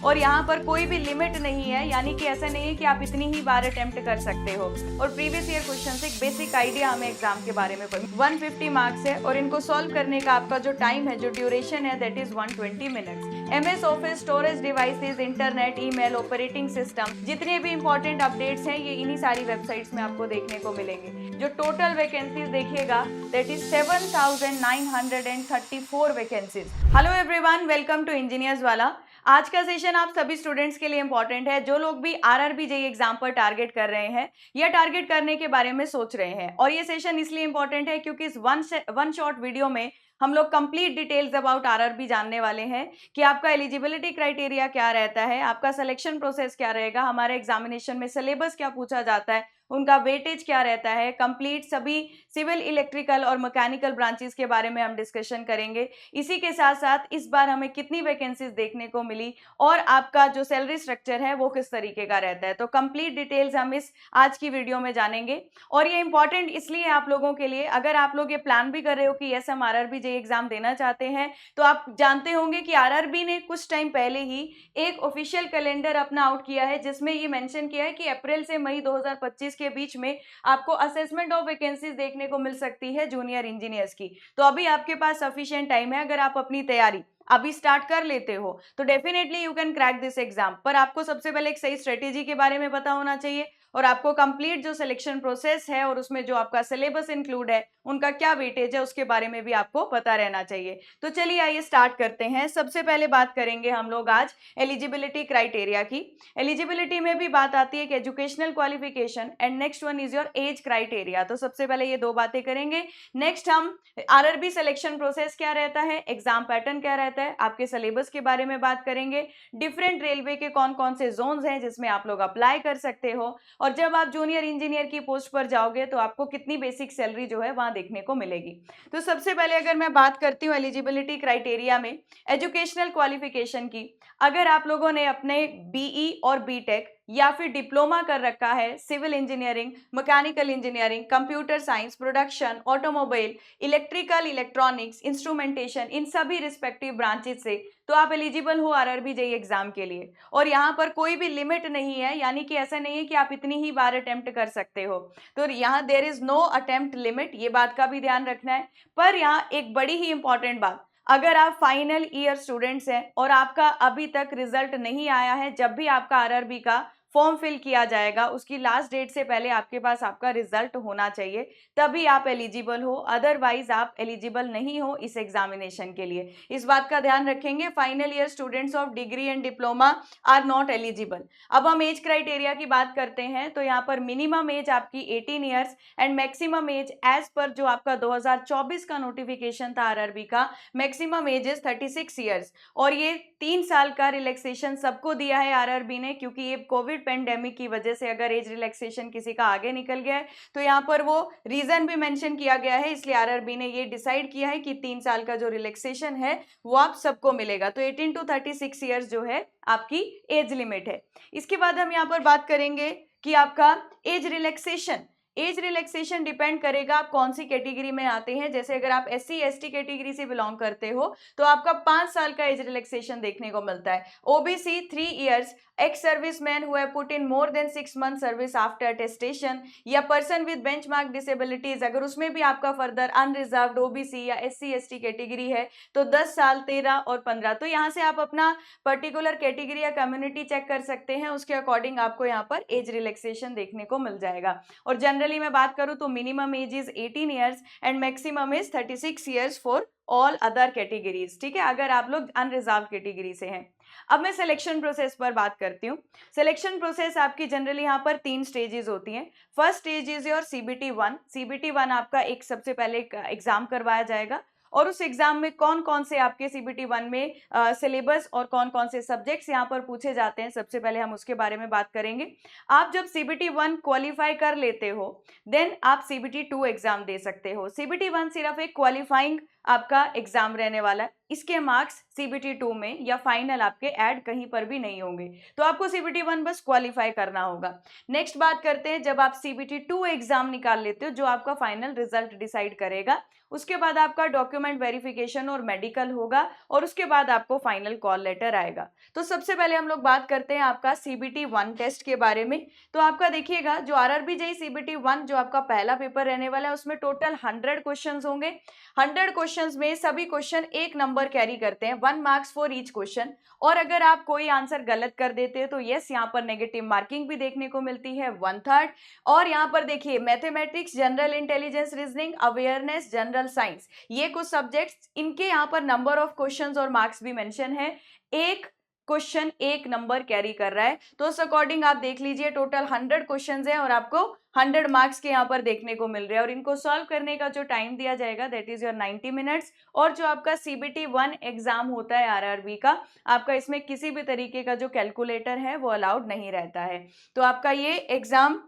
और यहाँ पर कोई भी लिमिट नहीं है, यानी कि ऐसा नहीं है कि आप इतनी ही बार अटेम्प्ट कर सकते हो। और प्रीवियस ईयर क्वेश्चन से एक बेसिक आइडिया हमें एग्जाम के बारे में 150 मार्क्स है और इनको सॉल्व करने का आपका जो टाइम है, जो ड्यूरेशन है, that is 120 minutes. MS office, storage devices, internet, email, operating system, जितने भी इंपॉर्टेंट अपडेट्स हैं ये इन्हीं सारी वेबसाइट्स में आपको देखने को मिलेंगे। जो टोटल वैकेंसीज देखिएगा that is 7,934 vacancies. Hello everyone, welcome to engineers वाला। आज का सेशन आप सभी स्टूडेंट्स के लिए इंपॉर्टेंट है, जो लोग भी RRB JEE एग्जाम पर टारगेट कर रहे हैं या टारगेट करने के बारे में सोच रहे हैं। और ये सेशन इसलिए इंपॉर्टेंट है क्योंकि इस वन शॉर्ट वीडियो में हम लोग कंप्लीट डिटेल्स अबाउट RRB जानने वाले हैं कि आपका एलिजिबिलिटी क्राइटेरिया क्या रहता है, आपका सिलेक्शन प्रोसेस क्या रहेगा, हमारे एग्जामिनेशन में सिलेबस क्या पूछा जाता है, उनका वेटेज क्या रहता है, कंप्लीट सभी सिविल, इलेक्ट्रिकल और मैकेनिकल ब्रांचेस के बारे में हम डिस्कशन करेंगे। इसी के साथ साथ इस बार हमें कितनी वैकेंसीज देखने को मिली और आपका जो सैलरी स्ट्रक्चर है वो किस तरीके का रहता है, तो कंप्लीट डिटेल्स हम इस आज की वीडियो में जानेंगे। और ये इंपॉर्टेंट इसलिए आप लोगों के लिए, अगर आप लोग ये प्लान भी कर रहे हो कि यस हम RRB JEE एग्जाम देना चाहते हैं, तो आप जानते होंगे कि RRB ने कुछ टाइम पहले ही एक ऑफिशियल कैलेंडर अपना आउट किया है, जिसमें ये मेंशन किया है कि अप्रैल से मई 2025 के बीच में आपको असेसमेंट ऑफ वैकेंसीज देखने को मिल सकती है जूनियर इंजीनियर्स की। तो अभी आपके पास सफिशिएंट टाइम है, अगर आप अपनी तैयारी अभी स्टार्ट कर लेते हो तो definitely you can crack this exam. पर आपको सबसे पहले एक सही स्ट्रेटेजी के बारे में पता होना चाहिए और आपको कंप्लीट जो सिलेक्शन प्रोसेस है और उसमें जो आपका सिलेबस इंक्लूड है, उनका क्या वेटेज है, उसके बारे में भी आपको पता रहना चाहिए। तो चलिए आइए स्टार्ट करते हैं। सबसे पहले बात करेंगे हम लोग आज एलिजिबिलिटी क्राइटेरिया की। एलिजिबिलिटी में भी बात आती है कि educational qualification and next one is your age criteria. तो सबसे पहले ये दो बातें करेंगे। नेक्स्ट हम RRB सिलेक्शन प्रोसेस क्या रहता है, एग्जाम पैटर्न क्या रहता है, आपके सिलेबस के बारे में बात करेंगे, डिफरेंट रेलवे के कौन कौन से जोन्स हैं जिसमें आप लोग अप्लाई कर सकते हो, और जब आप जूनियर इंजीनियर की पोस्ट पर जाओगे तो आपको कितनी बेसिक सैलरी जो है वहां देखने को मिलेगी। तो सबसे पहले अगर मैं बात करती हूँ एलिजिबिलिटी क्राइटेरिया में एजुकेशनल क्वालिफिकेशन की, अगर आप लोगों ने अपने BE और BTech या फिर डिप्लोमा कर रखा है civil engineering, mechanical engineering, computer science, production, automobile, electrical, electronics, instrumentation, इन सभी रिस्पेक्टिव ब्रांचेस से, तो आप एलिजिबल हो RRB JEE एग्जाम के लिए। और यहाँ पर कोई भी लिमिट नहीं है, यानी कि ऐसा नहीं है कि आप इतनी ही बार अटेम्प्ट कर सकते हो। तो यहाँ there is no attempt limit, ये बात का भी ध्यान रखना है। पर यहाँ एक बड़ी ही इंपॉर्टेंट बात, अगर आप फाइनल ईयर स्टूडेंट्स हैं और आपका अभी तक रिजल्ट नहीं आया है, जब भी आपका RRB का फॉर्म फिल किया जाएगा उसकी लास्ट डेट से पहले आपके पास आपका रिजल्ट होना चाहिए, तभी आप एलिजिबल हो, अदरवाइज आप एलिजिबल नहीं हो इस एग्जामिनेशन के लिए। इस बात का ध्यान रखेंगे। Final year students of degree and diploma are not eligible. अब हम एज क्राइटेरिया की बात करते हैं, तो यहाँ पर मिनिमम एज आपकी 18 years and maximum age age पर जो आपका 2024 का नोटिफिकेशन था RRB का, मैक्सिमम एज इज 36 ईयर्स। और ये 3 साल का रिलैक्सेशन सबको दिया है RRB ने, क्योंकि ये कोविड पेंडेमिक की वजह से अगर एज रिलैक्सेशन किसी का आगे निकल गया है तो यहाँ पर वो रीजन भी मेंशन किया गया है, इसलिए RRB ने ये डिसाइड किया है कि 3 साल का जो रिलैक्सेशन है वो आप सबको मिलेगा। तो 18 to 36 ईयर्स जो है आपकी एज लिमिट है। इसके बाद हम यहाँ पर बात करेंगे कि आपका एज रिलैक्सेशन डिपेंड करेगा आप कौन सी कैटेगरी में आते हैं। जैसे अगर आप SC ST कैटेगरी से बिलोंग करते हो तो आपका 5 साल का एज रिलैक्सेशन देखने को मिलता है। OBC 3 years, ex serviceman who have put in more than 6 month service after attestation, या पर्सन विद बेंचमार्क डिसेबिलिटीज, अगर उसमें भी आपका फर्दर अनरिजर्व्ड OBC या SC ST कैटेगरी है तो 10 साल, 13 और 15। तो यहाँ से आप अपना पर्टिकुलर कैटेगरी या कम्युनिटी चेक कर सकते हैं, उसके अकॉर्डिंग आपको यहाँ पर एज रिलैक्सेशन देखने को मिल जाएगा। और जनरली मैं बात करूं तो minimum age is 18 years and maximum is 36 years for all other categories. ठीक है, अगर आप लोग अनरिजर्व कैटेगरी से हैं। अब मैं सिलेक्शन प्रोसेस पर बात करती हूँ। सिलेक्शन प्रोसेस आपकी जनरली यहाँ पर 3 स्टेजेस होती हैं। First stage is your CBT 1। CBT 1 आपका एक सबसे पहले एग्जाम करवाया जाएगा और उस एग्जाम में कौन कौन से आपके CBT 1 में सिलेबस और कौन कौन से सब्जेक्ट्स यहाँ पर पूछे जाते हैं, सबसे पहले हम उसके बारे में बात करेंगे। आप जब CBT 1 क्वालिफाई कर लेते हो देन आप CBT 2 एग्जाम दे सकते हो। CBT 1 सिर्फ एक क्वालिफाइंग आपका एग्जाम रहने वाला है, इसके मार्क्स सीबीटी 2 में या फाइनल आपके ऐड कहीं पर भी नहीं होंगे। तो आपको सीबीटी 1 बस क्वालिफाई करना होगा। नेक्स्ट बात करते हैं, जब आप सीबीटी 2 एग्जाम निकाल लेते हो जो आपका फाइनल रिजल्ट डिसाइड करेगा, उसके बाद आपका डॉक्यूमेंट वेरिफिकेशन और मेडिकल होगा और उसके बाद आपको फाइनल कॉल लेटर आएगा। तो सबसे पहले हम लोग बात करते हैं आपका सीबीटी 1 टेस्ट के बारे में। तो आपका देखिएगा जो आरआरबी जेईई सीबीटी 1 जो आपका पहला पेपर रहने वाला है उसमें टोटल 100 क्वेश्चंस होंगे। 100 क्वेश्चंस में सभी क्वेश्चन एक नंबर कैरी करते हैं, 1 मार्क्स फॉर ईच क्वेश्चन। और अगर आप कोई आंसर गलत कर देते हैं तो यस यहाँ पर नेगेटिव मार्किंग भी देखने को मिलती है 1/3। और यहाँ पर देखिए mathematics, general intelligence, reasoning, awareness, general science, ये कुछ सब्जेक्ट्स, इनके यहाँ पर नंबर ऑफ क्वेश्चंस और मार्क्स भी मेंशन है। एक क्वेश्चन एक नंबर कैरी कर रहा है, तो उस अकॉर्डिंग आप देख लीजिए टोटल 100 क्वेश्चंस हैं और आपको 100 मार्क्स के यहाँ पर देखने को मिल रहे हैं। और इनको सॉल्व करने का जो टाइम दिया जाएगा दैट इज योर 90 मिनट्स। और जो आपका सीबीटी 1 एग्जाम होता है आरआरबी का, आपका इसमें किसी भी तरीके का जो कैलकुलेटर है वो अलाउड नहीं रहता है। तो आपका ये एग्जाम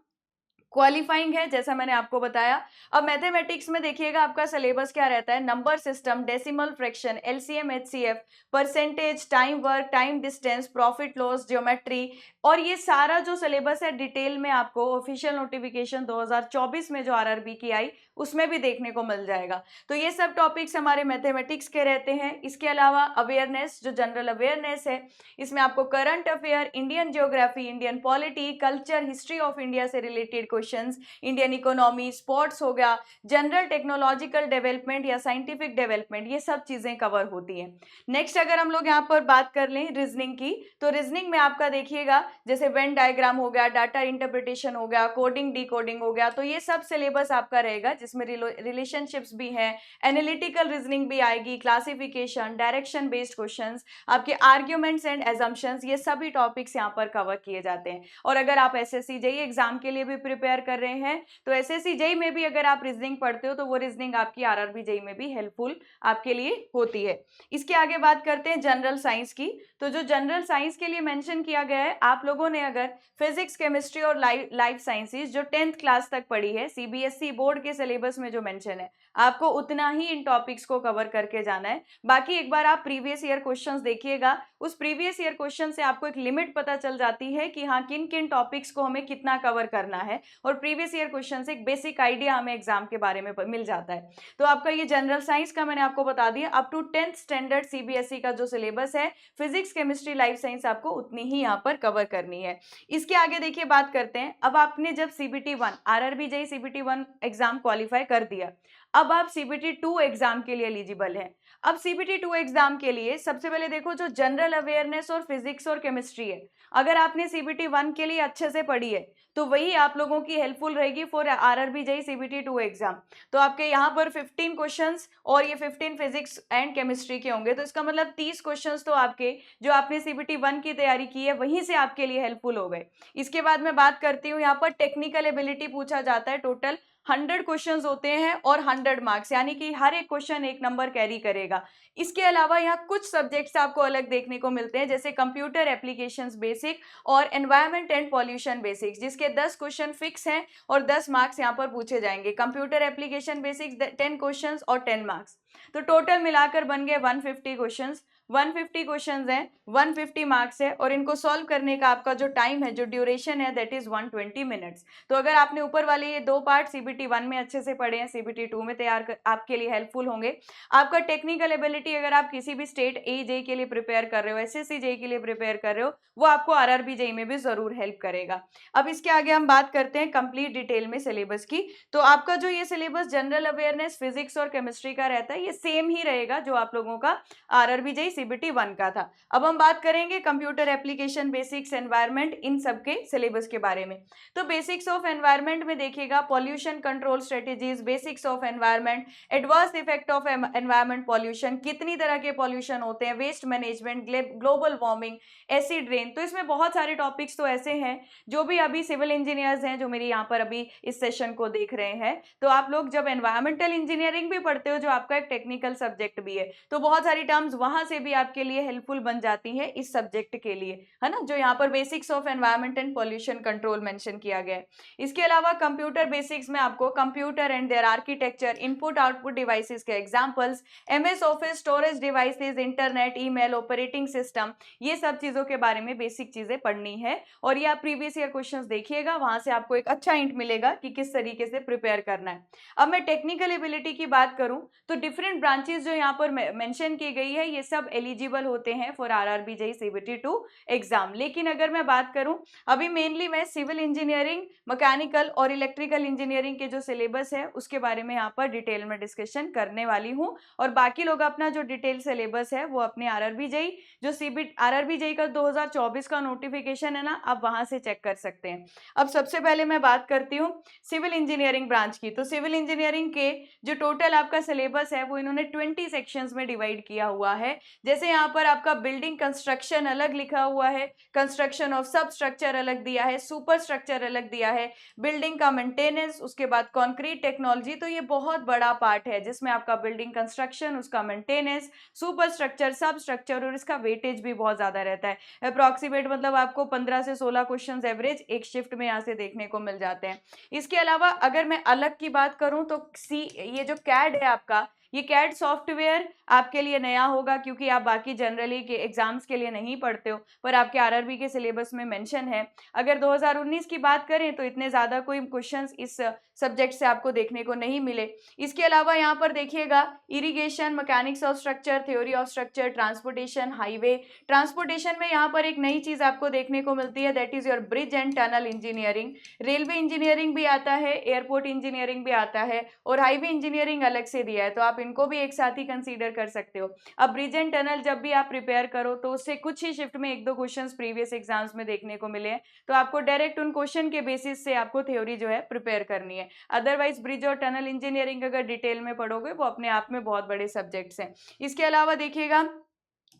क्वालिफाइंग है जैसा मैंने आपको बताया। अब मैथमेटिक्स में देखिएगा आपका सिलेबस क्या रहता है, number system, decimal fraction, LCM, HCF, percentage, time work, time distance, profit loss, geometry. और ये सारा जो सिलेबस है डिटेल में आपको ऑफिशियल नोटिफिकेशन 2024 में जो आरआरबी की आई उसमें भी देखने को मिल जाएगा। तो ये सब टॉपिक्स हमारे मैथमेटिक्स के रहते हैं। इसके अलावा अवेयरनेस, जो जनरल अवेयरनेस है, इसमें आपको current affair, Indian geography, Indian polity, culture, history of India से related questions, Indian economy, sports हो गया, जनरल टेक्नोलॉजिकल डेवलपमेंट या साइंटिफिक डेवलपमेंट, ये सब चीजें कवर होती हैं। नेक्स्ट अगर हम लोग यहाँ पर बात कर लें रीजनिंग की, तो रीजनिंग में आपका देखिएगा जैसे वेन डायग्राम हो गया, डाटा इंटरप्रिटेशन हो गया, कोडिंग डिकोडिंग हो गया, तो ये सब सिलेबस आपका रहेगा जिसमें रिलेशनशिप्स भी हैं, एनालिटिकल रीजनिंग भी आएगी, क्लासिफिकेशन, डायरेक्शन बेस्ड क्वेश्चंस, आपके आर्ग्यूमेंट्स एंड एजम्पशंस, ये सभी टॉपिक्स यहाँ पर कवर किए जाते हैं। और अगर आप एसएससी जेईई एग्जाम के लिए भी प्रिपेयर कर रहे हैं तो एसएससी जेईई में भी अगर आप रीजनिंग पढ़ते हो तो वो रीजनिंग आपकी आरआरबी जेईई में भी हेल्पफुल आपके लिए होती है। इसके आगे बात करते हैं जनरल साइंस की। तो जो जनरल साइंस के लिए मेंशन किया गया है, आप लोगों ने अगर फिजिक्स, केमिस्ट्री और लाइफ साइंसेज जो 10th क्लास तक पढ़ी है, सीबीएसई बोर्ड के सिलेबस में जो मेंशन है, आपको उतना ही इन टॉपिक्स को कवर करके जाना है। बाकी एक बार आप प्रीवियस ईयर क्वेश्चंस देखिएगा, उस प्रीवियस ईयर क्वेश्चन से आपको एक लिमिट पता चल जाती है कि हाँ किन किन टॉपिक्स को हमें कितना कवर करना है, और प्रीवियस ईयर क्वेश्चन से एक बेसिक आइडिया हमें एग्जाम के बारे में मिल जाता है। तो आपका ये जनरल साइंस का मैंने आपको बता दिया, up to 10th standard CBSE का जो सिलेबस है, फिजिक्स, केमिस्ट्री, लाइफ साइंस आपको उतनी ही यहाँ पर कवर करनी है। इसके आगे देखिए बात करते हैं, अब आपने जब CBT 1 RRB JEE CBT 1 exam qualify कर दिया, अब आप सीबीटी 2 एग्जाम के लिए एलिजिबल हैं। अब सीबीटी 2 एग्जाम के लिए सबसे पहले देखो जो जनरल अवेयरनेस और फिजिक्स और केमिस्ट्री है, अगर आपने सीबीटी 1 के लिए अच्छे से पढ़ी है तो वही आप लोगों की हेल्पफुल रहेगी for RRB JEE CBT 2 exam. तो आपके यहाँ पर 15 क्वेश्चंस और ये 15 फिजिक्स एंड केमिस्ट्री के होंगे, तो इसका मतलब 30 क्वेश्चंस तो आपके जो आपने सीबीटी 1 की तैयारी की है वहीं से आपके लिए हेल्पफुल हो गए। इसके बाद मैं बात करती हूँ, यहाँ पर टेक्निकल एबिलिटी पूछा जाता है, टोटल 100 क्वेश्चंस होते हैं और 100 मार्क्स, यानी कि हर एक क्वेश्चन एक नंबर कैरी करेगा। इसके अलावा यहाँ कुछ सब्जेक्ट्स आपको अलग देखने को मिलते हैं, जैसे कंप्यूटर एप्लीकेशंस बेसिक और एनवायरनमेंट एंड पॉल्यूशन बेसिक्स, जिसके 10 क्वेश्चन फिक्स हैं और 10 मार्क्स यहाँ पर पूछे जाएंगे। कंप्यूटर एप्लीकेशन बेसिक्स 10 क्वेश्चन और 10 मार्क्स, तो टोटल मिलाकर बन गए 150 क्वेश्चन। 150 क्वेश्चंस हैं, 150 मार्क्स है, और इनको सॉल्व करने का आपका जो टाइम है, जो ड्यूरेशन है, दैट इज 120 मिनट्स। तो अगर आपने ऊपर वाले ये दो पार्ट सीबीटी 1 में अच्छे से पढ़े हैं, सीबीटी 2 में आपके लिए हेल्पफुल होंगे। आपका टेक्निकल एबिलिटी, अगर आप किसी भी स्टेट जेईई के लिए प्रिपेयर कर रहे हो, एसएससी जेईई के लिए प्रिपेयर कर रहे हो, वो आपको आरआरबी जेईई में भी जरूर हेल्प करेगा। अब इसके आगे हम बात करते हैं कंप्लीट डिटेल में सिलेबस की। तो आपका जो ये सिलेबस जनरल अवेयरनेस, फिजिक्स और केमिस्ट्री का रहता है, ये सेम ही रहेगा जो आप लोगों का आरआरबी जेईई सीबीटी 1 का था। अब हम बात करेंगे कंप्यूटर एप्लीकेशन बेसिक्स, एनवायरनमेंट, इन सब के सिलेबस के बारे में। तो बेसिक्स ऑफ एनवायरनमेंट में देखिएगा pollution control strategies, basics of environment, adverse effect of environment pollution, कितनी तरह के पॉल्यूशन होते हैं, waste management, global warming, acid rain. तो इसमें बहुत सारे टॉपिक्स तो ऐसे हैं जो भी अभी सिविल इंजीनियर्स हैं जो मेरी यहाँ पर अभी इस सेशन को देख रहे हैं, तो आप लोग जब एनवायरमेंटल इंजीनियरिंग भी पढ़ते हो जो आपका एक टेक्निकल सब्जेक्ट भी है, तो बहुत सारी टर्म्स वहां से भी आपके लिए हेल्पफुल बन जाती है इस सब्जेक्ट के लिए, है ना, जो यहाँ पर basics of environment and pollution control mention किया गया है। इसके अलावा कंप्यूटर बेसिक्स में आपको computer and their architecture, input output devices के examples, MS office, storage devices, internet, email, operating system, ये सब चीजों के बारे में बेसिक चीजें पढ़नी है। और ये आप प्रीवियस ईयर क्वेश्चंस देखिएगा, वहां से आपको एक अच्छा हिंट मिलेगा कि किस तरीके से प्रिपेयर करना है। अब मैं टेक्निकल एबिलिटी की बात करूं तो डिफरेंट ब्रांचेस जो यहाँ पर मेंशन की गई है ये सब एलिजिबल होते हैं for RRB JEE CBT 2 exam. लेकिन अगर मैं बात करूं, अभी मेनली मैं सिविल इंजीनियरिंग, मैकेनिकल और इलेक्ट्रिकल इंजीनियरिंग के जो सिलेबस है उसके बारे में यहाँ पर डिटेल में डिस्कशन करने वाली हूँ। और बाकी लोग अपना जो डिटेल सिलेबस है वो अपने आरआरबी जेईई जो आरआरबी जेईई का 2024 का नोटिफिकेशन है ना, आप वहां से चेक कर सकते हैं। अब सबसे पहले मैं बात करती हूँ सिविल इंजीनियरिंग ब्रांच की। तो सिविल इंजीनियरिंग के जो टोटल आपका सिलेबस है वो इन्होंने 20 सेक्शंस में डिवाइड किया हुआ है। जैसे यहाँ पर आपका बिल्डिंग कंस्ट्रक्शन अलग लिखा हुआ है, कंस्ट्रक्शन ऑफ सब स्ट्रक्चर अलग दिया है, सुपर स्ट्रक्चर अलग दिया है, बिल्डिंग का मेंटेनेंस, उसके बाद कंक्रीट टेक्नोलॉजी। तो ये बहुत बड़ा पार्ट है जिसमें आपका बिल्डिंग कंस्ट्रक्शन, उसका मेंटेनेंस, सुपर स्ट्रक्चर, सब स्ट्रक्चर, और इसका वेटेज भी बहुत ज्यादा रहता है। अप्रॉक्सीमेट मतलब आपको 15 से 16 क्वेश्चन एवरेज एक शिफ्ट में यहाँ से देखने को मिल जाते हैं। इसके अलावा अगर मैं अलग की बात करूं तो ये जो कैड है आपका, ये कैड सॉफ्टवेयर आपके लिए नया होगा क्योंकि आप बाकी जनरली के एग्जाम्स के लिए नहीं पढ़ते हो, पर आपके आरआरबी के सिलेबस में मेंशन है। अगर 2019 की बात करें तो इतने ज्यादा कोई क्वेश्चंस इस सब्जेक्ट से आपको देखने को नहीं मिले। इसके अलावा यहाँ पर देखिएगा irrigation, mechanics of structure, theory of structure, transportation, highway. Transportation में यहाँ पर एक नई चीज आपको देखने को मिलती है, that is your bridge and tunnel engineering. Railway engineering भी आता है, एयरपोर्ट इंजीनियरिंग भी आता है, और हाईवे इंजीनियरिंग अलग से दिया है, तो आप इनको भी एक साथ ही कंसीडर कर सकते हो। अब ब्रिज एंड टनल जब भी आप प्रिपेयर करो तो उससे कुछ ही शिफ्ट में एक दो क्वेश्चंस प्रीवियस एग्जाम्स में देखने को मिले हैं, तो आपको डायरेक्ट उन क्वेश्चन के बेसिस से आपको थ्योरी जो है प्रिपेयर करनी है। अदरवाइज ब्रिज और टनल इंजीनियरिंग अगर डिटेल में पढ़ोगे वो अपने आप में बहुत बड़े सब्जेक्ट्स हैं। इसके अलावा देखिएगा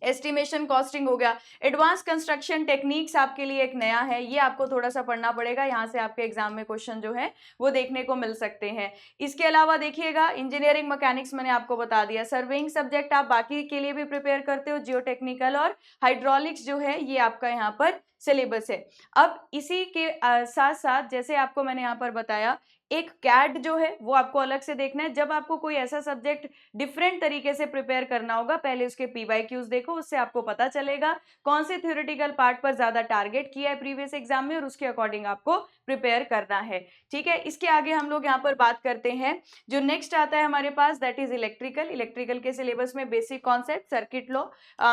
एस्टिमेशन कॉस्टिंग हो गया, एडवांस कंस्ट्रक्शन टेक्निक्स आपके लिए एक नया है, ये आपको थोड़ा सा पढ़ना पड़ेगा, यहाँ से आपके एग्जाम में क्वेश्चन जो है वो देखने को मिल सकते हैं। इसके अलावा देखिएगा इंजीनियरिंग मैकेनिक्स मैंने आपको बता दिया, सर्वेइंग सब्जेक्ट आप बाकी के लिए भी प्रिपेयर करते हो, जियो टेक्निकल और हाइड्रोलिक्स जो है ये आपका यहाँ पर सिलेबस है। अब इसी के साथ साथ जैसे आपको मैंने यहाँ पर बताया, एक कैड जो है वो आपको अलग से देखना है। जब आपको कोई ऐसा सब्जेक्ट डिफरेंट तरीके से प्रिपेयर करना होगा, पहले उसके पीवाईक्यूज देखो, उससे आपको पता चलेगा कौन से थ्योरेटिकल पार्ट पर ज्यादा टारगेट किया है प्रीवियस एग्जाम में, और उसके अकॉर्डिंग आपको प्रिपेयर करना है। ठीक है, इसके आगे हम लोग यहाँ पर बात करते हैं जो नेक्स्ट आता है हमारे पास, दैट इज इलेक्ट्रिकल। इलेक्ट्रिकल के सिलेबस में basic concept, circuit law,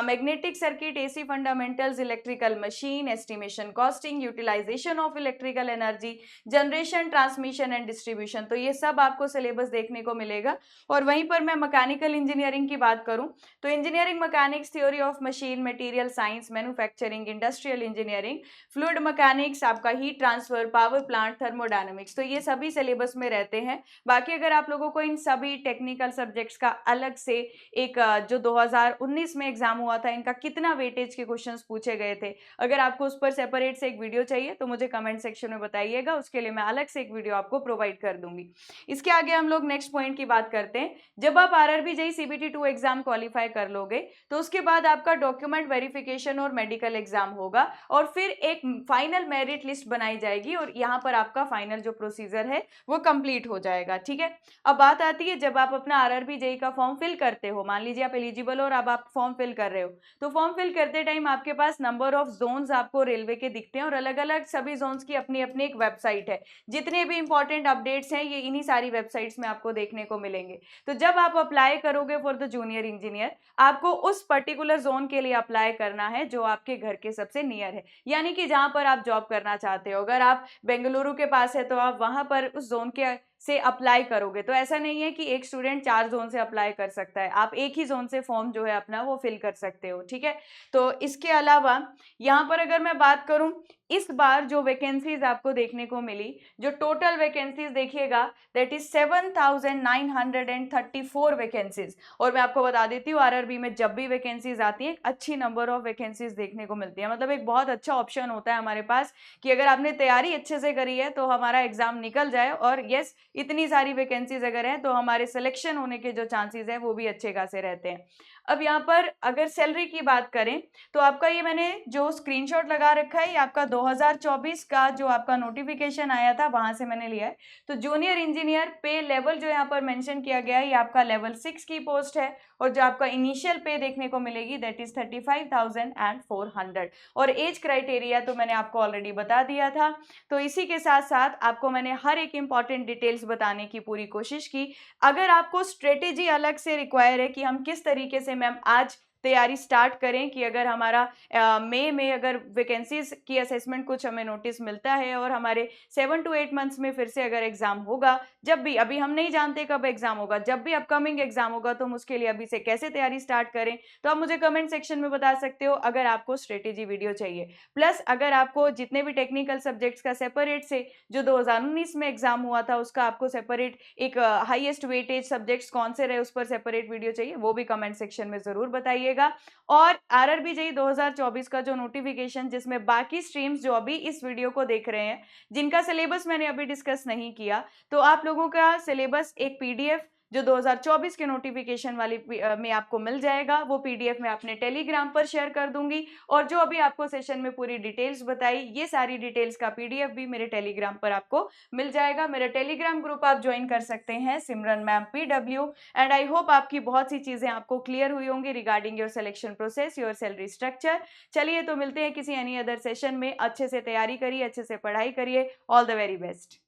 magnetic circuit, AC fundamentals, electrical machine, estimation costing, utilisation of electrical energy, generation, transmission and distribution, तो ये सब आपको सिलेबस देखने को मिलेगा। और वहीं पर मैं मैकेनिकल इंजीनियरिंग की बात करूं तो engineering mechanics, theory of machine, material science, manufacturing, industrial engineering, fluid mechanics, आपका heat transfer, power plant, thermodynamics, तो ये सभी सिलेबस में रहते हैं। बाकी अगर आप लोगों को इन सभी टेक्निकल सब्जेक्ट्स का अलग से एक जो 2019 में एग्जाम हुआ था, इनका कितना वेटेज के क्वेश्चंस पूछे गए थे, अगर आपको उस पर सेपरेट से एक वीडियो चाहिए तो मुझे कमेंट सेक्शन में बताइएगा, उसके लिए मैं अलग से एक वीडियो आपको प्रोवाइड कर दूंगी। इसके आगे हम लोग नेक्स्ट पॉइंट की बात करते हैं। जब आप RRB JEE CBT 2 exam qualify कर लोगे तो उसके बाद आपका डॉक्यूमेंट वेरिफिकेशन और मेडिकल एग्जाम होगा, और फिर एक फाइनल मेरिट लिस्ट बनाई जाएगी, और यहाँ पर आपका फाइनल जो प्रोसीजर है वो कंप्लीट हो जाएगा। ठीक है, अब बात आती है जब आप अपना आरआरबी जेईई का फॉर्म फिल करते हो, मान लीजिए आप एलिजिबल हो और अब आप फॉर्म फिल कर रहे हो, तो फॉर्म फिल करते टाइम आपके पास नंबर ऑफ जोन्स आपको रेलवे के दिखते हैं, और अलग अलग सभी जोन्स की अपनी अपनी एक वेबसाइट है। जितने भी इंपॉर्टेंट अपडेट्स हैं ये इन्हीं सारी वेबसाइट्स में आपको देखने को मिलेंगे। तो जब आप अप्लाई करोगे फॉर द जूनियर इंजीनियर, आपको उस पर्टिकुलर जोन के लिए अप्लाई करना है जो आपके घर के सबसे नियर है, यानी कि जहां पर आप जॉब करना चाहते हो। अगर आप बेंगलुरु के पास है तो आप वहां पर उस जोन के से अप्लाई करोगे। तो ऐसा नहीं है कि एक स्टूडेंट 4 जोन से अप्लाई कर सकता है, आप एक ही जोन से फॉर्म जो है अपना वो फिल कर सकते हो। ठीक है, तो इसके अलावा यहाँ पर अगर मैं बात करूं, इस बार जो वैकेंसीज आपको देखने को मिली, जो टोटल वैकेंसीज देखिएगा दैट इज 7,934 वैकेंसीज। और मैं आपको बता देती हूँ आरआरबी में जब भी वैकेंसीज आती है अच्छी नंबर ऑफ वैकेंसीज देखने को मिलती है, मतलब एक बहुत अच्छा ऑप्शन होता है हमारे पास कि अगर आपने तैयारी अच्छे से करी है तो हमारा एग्जाम निकल जाए, और यस इतनी सारी वैकेंसीज अगर हैं तो हमारे सिलेक्शन होने के जो चांसेस है वो भी अच्छे खासे रहते हैं। अब यहाँ पर अगर सैलरी की बात करें तो आपका ये मैंने जो स्क्रीनशॉट लगा रखा है ये आपका 2024 का जो आपका नोटिफिकेशन आया था वहां से मैंने लिया है। तो जूनियर इंजीनियर पे लेवल जो यहाँ पर मेंशन किया गया है ये आपका लेवल 6 की पोस्ट है और जो आपका इनिशियल पे देखने को मिलेगी दैट इज 35,400 और एज क्राइटेरिया तो मैंने आपको ऑलरेडी बता दिया था। तो इसी के साथ साथ आपको मैंने हर एक इंपॉर्टेंट डिटेल्स बताने की पूरी कोशिश की। अगर आपको स्ट्रेटेजी अलग से रिक्वायर है कि हम किस तरीके से मैम आज तैयारी स्टार्ट करें कि अगर हमारा मई में अगर वैकेंसीज की असेसमेंट कुछ हमें नोटिस मिलता है और हमारे 7 to 8 मंथ्स में फिर से अगर एग्जाम होगा, जब भी, अभी हम नहीं जानते कब एग्जाम होगा, जब भी अपकमिंग एग्जाम होगा तो हम उसके लिए अभी से कैसे तैयारी स्टार्ट करें, तो आप मुझे कमेंट सेक्शन में बता सकते हो अगर आपको स्ट्रेटेजी वीडियो चाहिए। प्लस अगर आपको जितने भी टेक्निकल सब्जेक्ट्स का सेपरेट से जो 2019 में एग्जाम हुआ था उसका आपको सेपरेट एक हाईएस्ट वेटेज सब्जेक्ट्स कौन से रहे उस पर सेपरेट वीडियो चाहिए, वो भी कमेंट सेक्शन में जरूर बताइए। और आरआरबी जेईई 2024 का जो नोटिफिकेशन जिसमें बाकी स्ट्रीम्स जो अभी इस वीडियो को देख रहे हैं जिनका सिलेबस मैंने अभी डिस्कस नहीं किया, तो आप लोगों का सिलेबस एक पीडीएफ जो 2024 के नोटिफिकेशन वाली में आपको मिल जाएगा, वो पीडीएफ मैं अपने टेलीग्राम पर शेयर कर दूंगी। और जो अभी आपको सेशन में पूरी डिटेल्स बताई ये सारी डिटेल्स का पीडीएफ भी मेरे टेलीग्राम पर आपको मिल जाएगा। मेरा टेलीग्राम ग्रुप आप ज्वाइन कर सकते हैं, Simran ma'am PW। And I hope आपकी बहुत सी चीजें आपको क्लियर हुई होंगी regarding your selection process, your salary structure. चलिए तो मिलते हैं किसी एनी अदर सेशन में। अच्छे से तैयारी करिए, अच्छे से पढ़ाई करिए। All the very best.